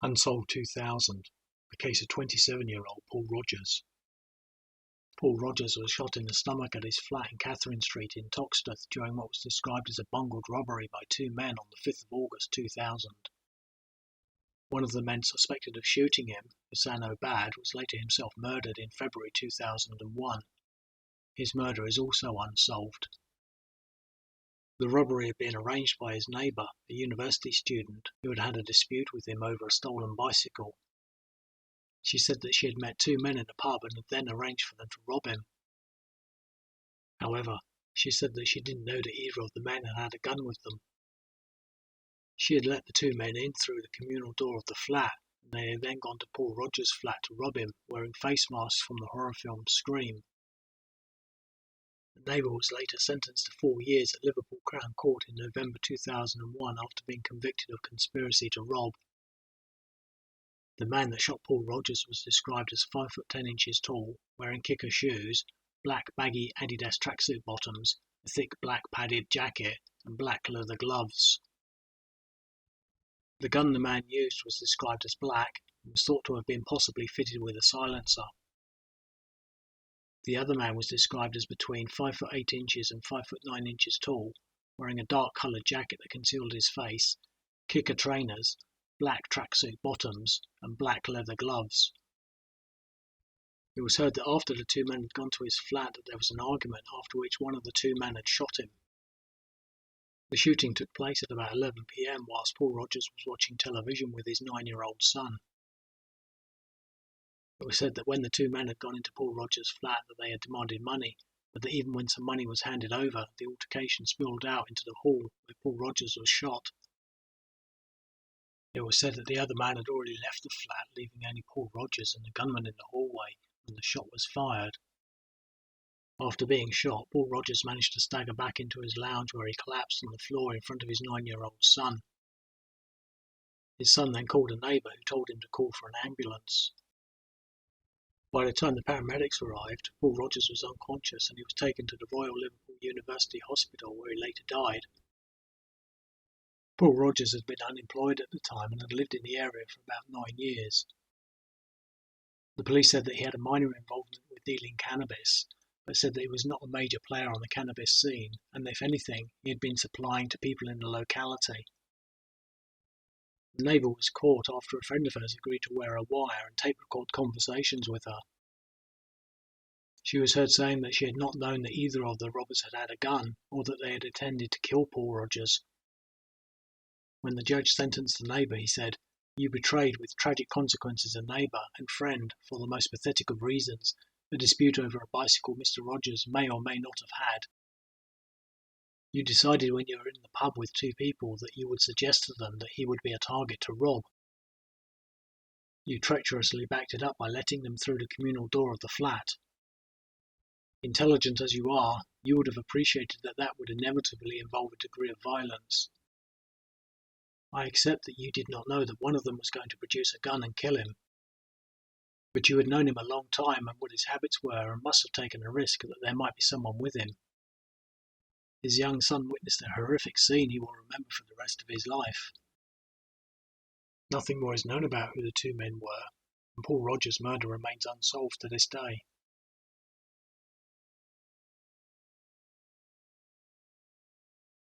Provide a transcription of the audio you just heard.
Unsolved 2000, the case of 27-year-old Paul Rogers. Paul Rogers was shot in the stomach at his flat in Catharine Street in Toxteth during what was described as a bungled robbery by two men on the 5th of August 2000. One of the men suspected of shooting him, Hassan Obad, was later himself murdered in February 2001. His murder is also unsolved. The robbery had been arranged by his neighbour, a university student, who had had a dispute with him over a stolen bicycle. She said that she had met two men in a pub and had then arranged for them to rob him. However, she said that she didn't know that either of the men had a gun with them. She had let the two men in through the communal door of the flat, and they had then gone to Paul Rogers' flat to rob him, wearing face masks from the horror film Scream. The neighbour was later sentenced to 4 years at Liverpool Crown Court in November 2001 after being convicted of conspiracy to rob. The man that shot Paul Rogers was described as 5 foot 10 inches tall, wearing kicker shoes, black baggy Adidas tracksuit bottoms, a thick black padded jacket, and black leather gloves. The gun the man used was described as black and was thought to have been possibly fitted with a silencer. The other man was described as between 5 foot 8 inches and 5 foot 9 inches tall, wearing a dark coloured jacket that concealed his face, kicker trainers, black tracksuit bottoms, and black leather gloves. It was heard that after the two men had gone to his flat that there was an argument, after which one of the two men had shot him. The shooting took place at about 11 p.m. whilst Paul Rogers was watching television with his 9-year-old son. It was said that when the two men had gone into Paul Rogers' flat that they had demanded money, but that even when some money was handed over, the altercation spilled out into the hall where Paul Rogers was shot. It was said that the other man had already left the flat, leaving only Paul Rogers and the gunman in the hallway when the shot was fired. After being shot, Paul Rogers managed to stagger back into his lounge where he collapsed on the floor in front of his 9-year-old son. His son then called a neighbour who told him to call for an ambulance. By the time the paramedics arrived, Paul Rogers was unconscious and he was taken to the Royal Liverpool University Hospital where he later died. Paul Rogers had been unemployed at the time and had lived in the area for about 9 years. The police said that he had a minor involvement with dealing cannabis, but said that he was not a major player on the cannabis scene, and if anything, he had been supplying to people in the locality. The neighbour was caught after a friend of hers agreed to wear a wire and tape record conversations with her. She was heard saying that she had not known that either of the robbers had had a gun, or that they had intended to kill Paul Rogers. When the judge sentenced the neighbour, he said, "You betrayed with tragic consequences a neighbour and friend for the most pathetic of reasons, a dispute over a bicycle Mr. Rogers may or may not have had. You decided when you were in the pub with two people that you would suggest to them that he would be a target to rob. You treacherously backed it up by letting them through the communal door of the flat. Intelligent as you are, you would have appreciated that that would inevitably involve a degree of violence. I accept that you did not know that one of them was going to produce a gun and kill him. But you had known him a long time and what his habits were and must have taken a risk that there might be someone with him. His young son witnessed a horrific scene he will remember for the rest of his life." Nothing more is known about who the two men were, and Paul Rogers' murder remains unsolved to this day.